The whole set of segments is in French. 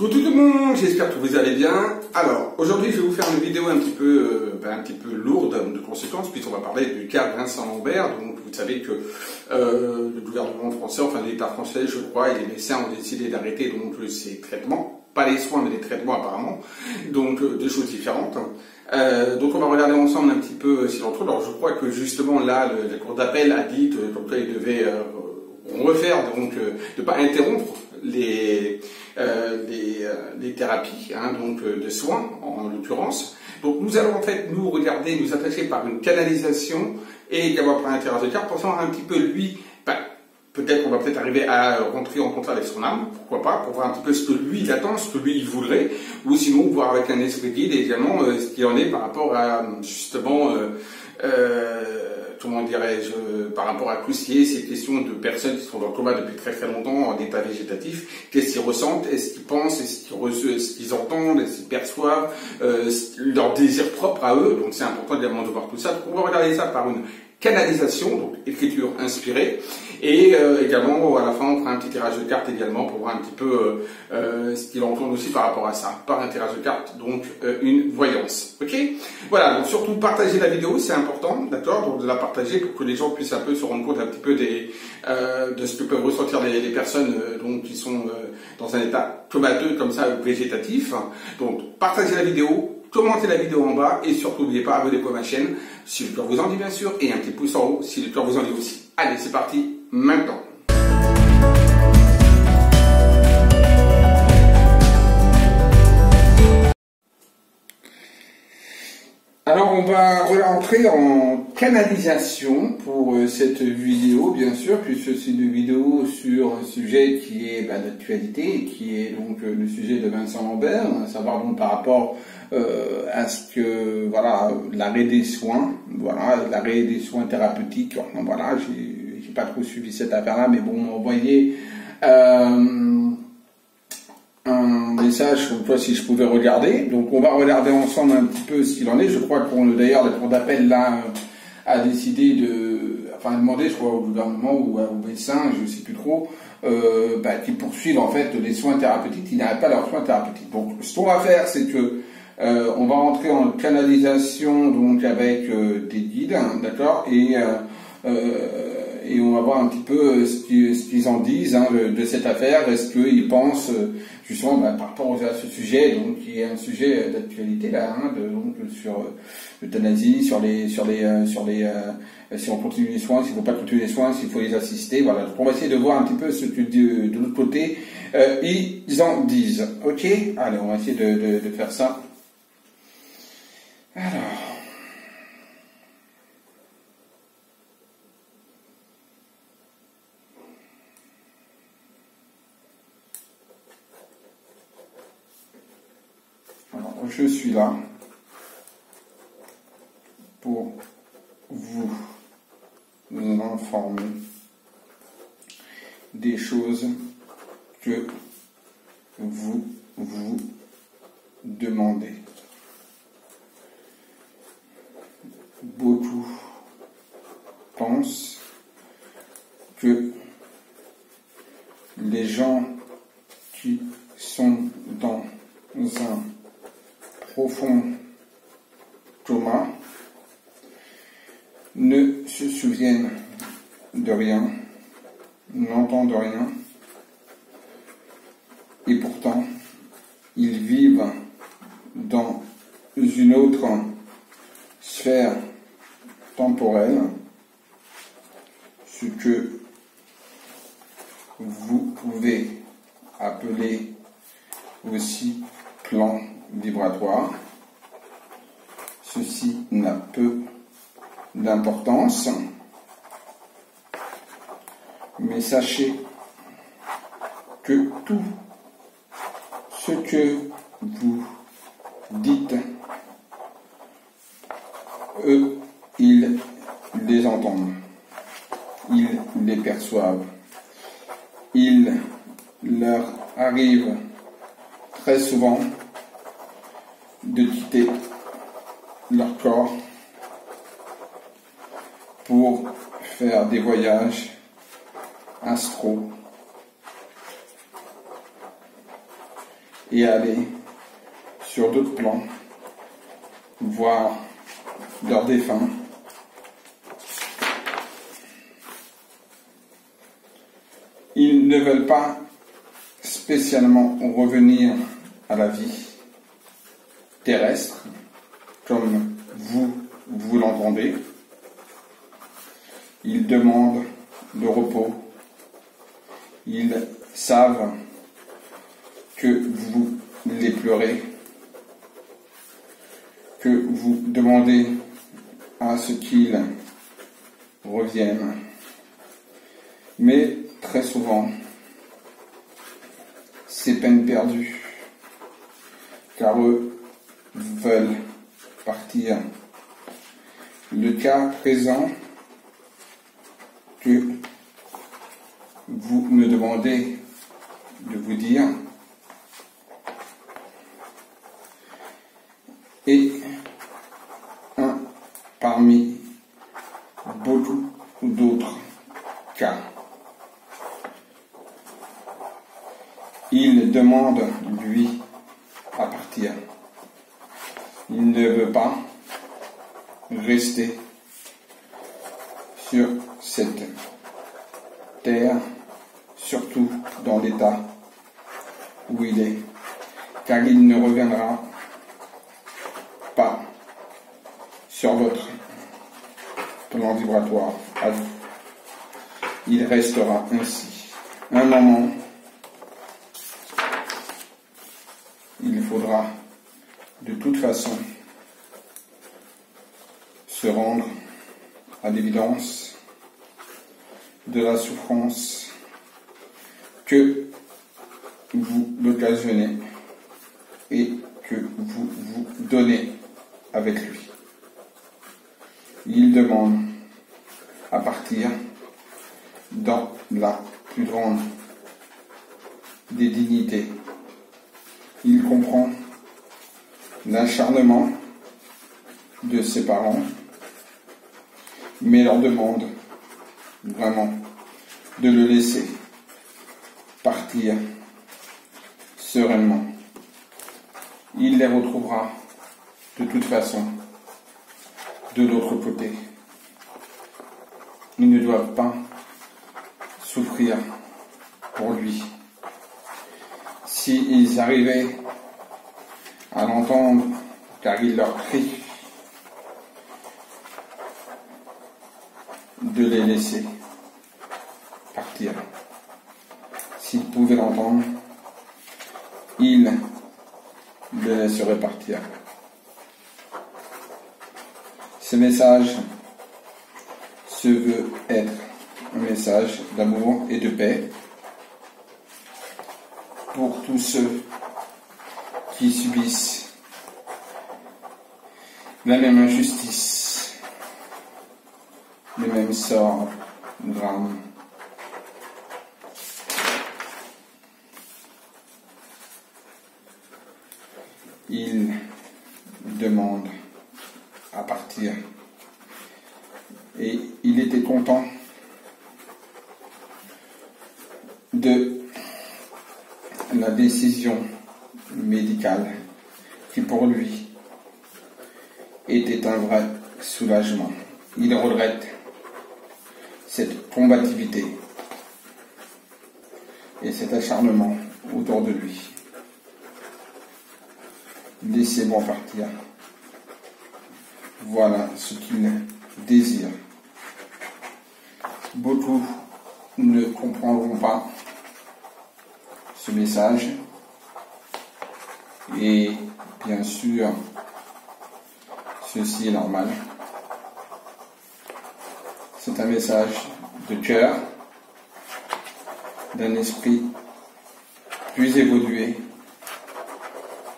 Coucou tout le monde, j'espère que vous allez bien. Alors, aujourd'hui, je vais vous faire une vidéo un petit peu lourde de conséquences, puisqu'on va parler du cas Vincent Lambert. Donc, vous savez que le gouvernement français, enfin l'État français, je crois, et les médecins ont décidé d'arrêter donc ces traitements, pas les soins, mais les traitements apparemment, donc deux choses différentes. Donc, on va regarder ensemble un petit peu s'il en trouve. Alors, je crois que justement là, la cour d'appel a dit qu'il devait refaire, donc de pas interrompre les thérapies, donc de soins en l'occurrence. Donc nous allons en fait nous regarder, nous attacher par une canalisation et également par un tirage de cartes pour savoir un petit peu lui, peut-être qu'on va peut-être arriver à rentrer en contact avec son âme, pourquoi pas, pour voir un petit peu ce que lui il attend, ce que lui il voudrait, ou sinon voir avec un esprit guide et également ce qu'il en est par rapport à justement comment dirais-je, par rapport à Coussier, ces questions de personnes qui sont dans le coma depuis très très longtemps en état végétatif, qu'est-ce qu'ils ressentent, est-ce qu'ils pensent, est-ce qu'ils entendent, est-ce qu'ils perçoivent, leur désir propre à eux, donc c'est important également de voir tout ça. Donc on va regarder ça par une canalisation, donc écriture inspirée, et également à la fin on fera un petit tirage de cartes également pour voir un petit peu ce qu'il en tourne aussi par rapport à ça, par un tirage de cartes, donc une voyance, ok? Voilà, donc surtout partagez la vidéo, c'est important, d'accord, donc de la partager pour que les gens puissent un peu se rendre compte un petit peu de ce que peuvent ressentir les personnes donc qui sont dans un état comateux comme ça, végétatif. Donc partagez la vidéo, commentez la vidéo en bas et surtout n'oubliez pas abonnez-vous à ma chaîne si le cœur vous en dit bien sûr et un petit pouce en haut si le cœur vous en dit aussi. Allez, c'est parti maintenant. Alors on va rentrer en canalisation pour cette vidéo bien sûr, puisque c'est une vidéo sur un sujet qui est d'actualité et qui est donc le sujet de Vincent Lambert, à savoir donc par rapport à ce que voilà l'arrêt des soins, voilà l'arrêt des soins thérapeutiques. Voilà, j'ai pas trop suivi cette affaire-là, mais bon, on m'a envoyé un message comme quoi si je pouvais regarder. Donc on va regarder ensemble un petit peu ce qu'il en est. Je crois qu'on d'ailleurs la cour d'appel là a décidé demander je crois au gouvernement ou aux médecins, je ne sais plus trop, qui poursuivent en fait les soins thérapeutiques, qui n'arrêtent pas leurs soins thérapeutiques. Donc ce qu'on va faire, c'est que on va rentrer en canalisation donc avec des guides, d'accord, et on va voir un petit peu ce qu'ils en disent de cette affaire. Est-ce qu'ils pensent justement par rapport à ce sujet, donc qui est un sujet d'actualité là, donc sur l'euthanasie, si on continue les soins, s'il ne faut pas continuer les soins, s'il faut les assister, voilà. Donc on va essayer de voir un petit peu ce que de l'autre côté ils en disent. Ok, allez, on va essayer de faire ça. Alors, je suis là pour vous informer des choses que vous demandez. Beaucoup pensent que les gens qui sont dans un profond coma ne se souviennent de rien, n'entendent rien, et pourtant ils vivent dans une autre sphère temporelle, ce que vous pouvez appeler aussi plan vibratoire. Ceci n'a peu d'importance, mais sachez que tout ce que vous dites, eux, ils les entendent, ils les perçoivent, il leur arrive très souvent de quitter leur corps pour faire des voyages astraux et aller sur d'autres plans, voir leurs défunts. Ils ne veulent pas spécialement revenir à la vie terrestre, comme vous l'entendez. Ils demandent le repos. Ils savent que vous les pleurez, que vous demandez à ce qu'ils reviennent. Mais très souvent, c'est peine perdue, car eux veulent partir. Le cas présent que vous me demandez de vous dire est un parmi beaucoup d'autres cas. Il demande, lui, à partir. Il ne veut pas rester sur cette terre, surtout dans l'état où il est, car il ne reviendra pas sur votre plan vibratoire à vous. Il restera ainsi. Un moment, il faudra de toute façon se rendre à l'évidence de la souffrance que vous l'occasionnez et que vous vous donnez avec lui. Il demande à partir dans la plus grande des dignités. Il comprend l'acharnement de ses parents, mais leur demande vraiment de le laisser partir sereinement. Il les retrouvera de toute façon de l'autre côté. Ils ne doivent pas souffrir pour lui. S'ils arrivaient à l'entendre, car il leur crie, de les laisser partir. S'ils pouvaient l'entendre, ils les laisseraient partir. Ce message se veut être un message d'amour et de paix pour tous ceux qui subissent la même injustice, les mêmes sorts, drames. Il demande à partir et il était content de la décision médicale qui pour lui était un vrai soulagement. Il regrette cette combativité et cet acharnement autour de lui. Laissez-moi partir. Voilà ce qu'il désire. Beaucoup ne comprendront pas ce message et bien sûr ceci est normal. C'est un message de cœur, d'un esprit plus évolué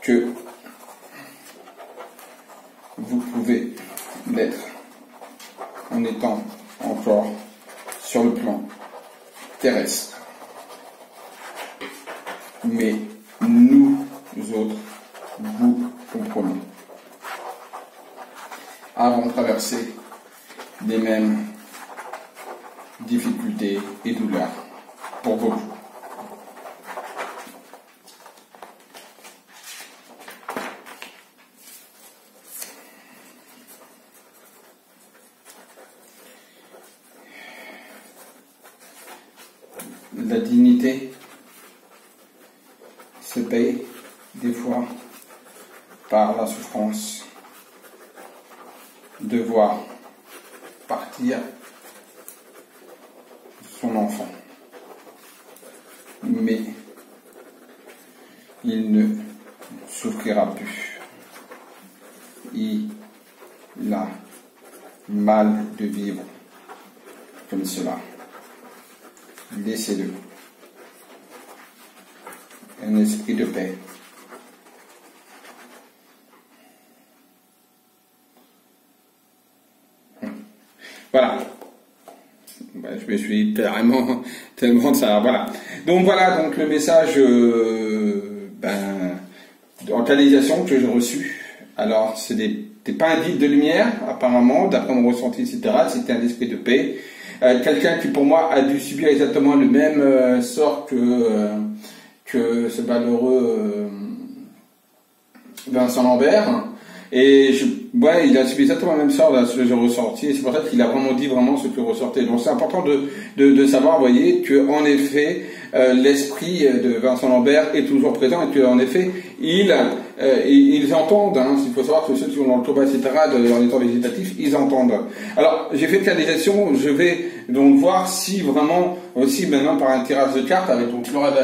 que vous pouvez l'être en étant encore sur le plan terrestre. Mais nous autres, vous comprenez. Avons traversé les mêmes difficultés et douleurs pour beaucoup. la dignité se paye des fois par la souffrance de voir partir son enfant. Mais il ne souffrira plus. Il a mal de vivre comme cela. Laissez-le. Un esprit de paix. Voilà. Je me suis tellement ça. Voilà. Donc voilà, donc le message en canalisation que j'ai reçu. Alors, c'était pas un guide de lumière, apparemment, d'après mon ressenti, etc. C'était un esprit de paix. Quelqu'un qui, pour moi, a dû subir exactement le même sort que ce malheureux Vincent Lambert. Et il a subi exactement le même sort là, ce que j'ai ressorti, et c'est pour ça qu'il a vraiment dit vraiment ce que ressortait. Donc c'est important de savoir, vous voyez, que en effet, l'esprit de Vincent Lambert est toujours présent, et qu'en effet, ils entendent, hein, il faut savoir que ceux qui sont dans le coma, etc., dans l'état végétatif, ils entendent. Alors, j'ai fait une canalisation, je vais donc voir si vraiment, aussi maintenant par un tirage de cartes avec donc l'oracle,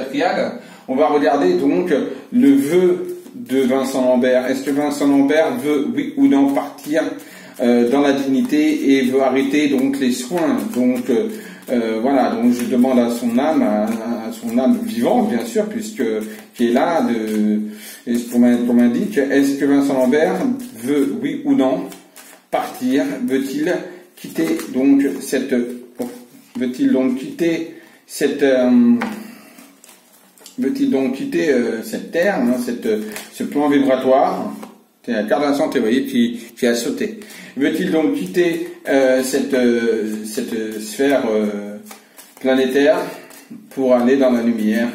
on va regarder donc le vœu de Vincent Lambert. Est-ce que Vincent Lambert veut, oui ou non, partir dans la dignité et veut arrêter donc les soins? Donc voilà, donc je demande à son âme vivante, bien sûr, puisque qui est là, qu'on m'indique, est-ce que Vincent Lambert veut, oui ou non, partir? Veut-il quitter donc cette terre, hein, ce plan vibratoire? C'est la carte de la santé, vous voyez, qui a sauté. Veut-il donc quitter cette sphère planétaire pour aller dans la lumière?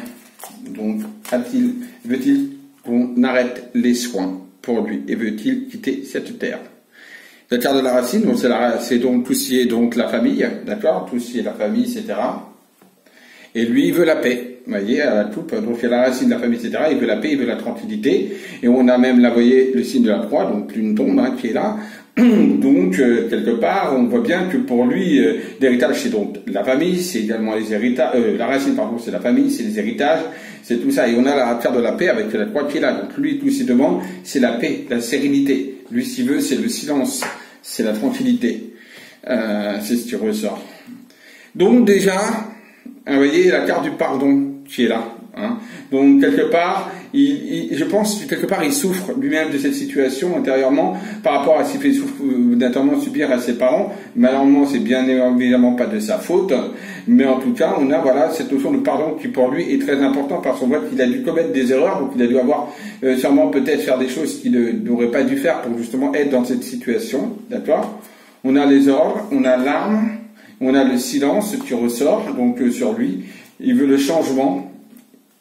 Donc, veut-il qu'on arrête les soins pour lui? Et veut-il quitter cette terre? La carte de la racine, donc c'est donc tout ce qui est donc la famille, d'accord? Tout ce qui est la famille, etc. Et lui, il veut la paix. Vous voyez, à la coupe, donc il y a la racine de la famille, etc. Il veut la paix, il veut la tranquillité. Et on a même, là, vous voyez, le signe de la croix, donc une tombe, hein, qui est là. Donc, quelque part, on voit bien que pour lui, l'héritage, c'est donc la famille, c'est également les héritages, la racine, pardon, c'est la famille, c'est les héritages, c'est tout ça. Et on a la carte de la paix avec la croix qui est là. Donc, lui, tout ce qu'il demande, c'est la paix, la sérénité. Lui, s'il veut, c'est le silence, c'est la tranquillité. C'est ce qui ressort. Donc, déjà, vous voyez la carte du pardon qui est là. Hein. Donc quelque part, je pense que quelque part il souffre lui-même de cette situation intérieurement par rapport à ce qu'il fait d'intérieurement subir à ses parents. Malheureusement, c'est bien évidemment pas de sa faute, mais en tout cas, on a voilà cette notion de pardon qui pour lui est très important parce qu'on voit qu'il a dû commettre des erreurs, donc il a dû avoir sûrement peut-être faire des choses qu'il n'aurait pas dû faire pour justement être dans cette situation. D'accord ? On a les ordres, on a l'arme. On a le silence qui ressort, donc sur lui. Il veut le changement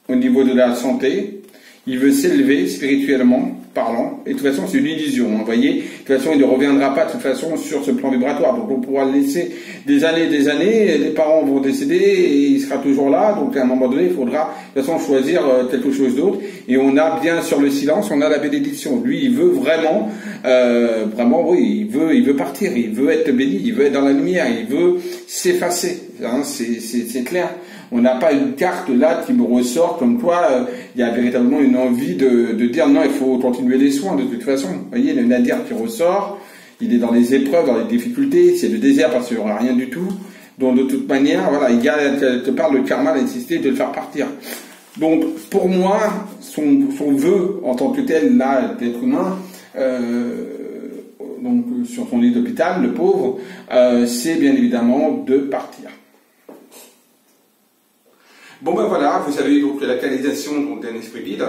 au niveau de la santé. Il veut s'élever spirituellement parlant. Et de toute façon, c'est une illusion. Vous voyez, de toute façon, il ne reviendra pas de toute façon sur ce plan vibratoire. Donc on pourra le laisser des années, les parents vont décéder et il sera toujours là. Donc à un moment donné, il faudra de toute façon choisir quelque chose d'autre. Et on a bien sur le silence, on a la bénédiction. Lui, il veut vraiment, oui, il veut partir, il veut être béni, il veut être dans la lumière, il veut s'effacer. Hein, c'est clair. On n'a pas une carte là qui me ressort comme quoi il y a véritablement une envie de dire non, il faut continuer les soins de toute façon. Vous voyez, le Nadir qui ressort, il est dans les épreuves, dans les difficultés, c'est le désert parce qu'il n'y aura rien du tout. Donc de toute manière, voilà, il y a quelque part le karma, la nécessité de le faire partir. Donc pour moi, son vœu en tant que tel, là, d'être humain, donc sur son lit d'hôpital, le pauvre, c'est bien évidemment de partir. Bon ben voilà, vous avez eu donc la canalisation d'un esprit vide,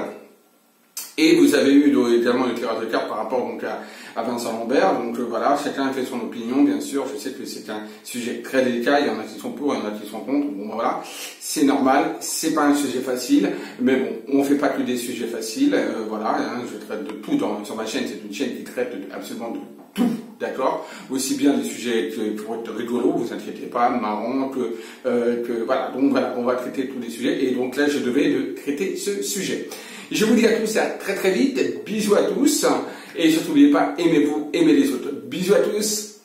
et vous avez eu également le tirage de cartes par rapport donc à Vincent Lambert. Donc voilà, chacun a fait son opinion, bien sûr. Je sais que c'est un sujet très délicat, il y en a qui sont pour, il y en a qui sont contre. Bon ben voilà, c'est normal, c'est pas un sujet facile, mais bon, on fait pas que des sujets faciles. Voilà, hein, je traite de tout sur ma chaîne, c'est une chaîne qui traite absolument de tout. d'accord? Aussi bien des sujets pour être rigolos, vous inquiétez pas, marrants, voilà. Donc voilà, on va traiter tous les sujets, et donc là, je devais traiter ce sujet. Je vous dis à tous à très très vite, bisous à tous, et surtout n'oubliez pas, aimez-vous, aimez les autres. Bisous à tous.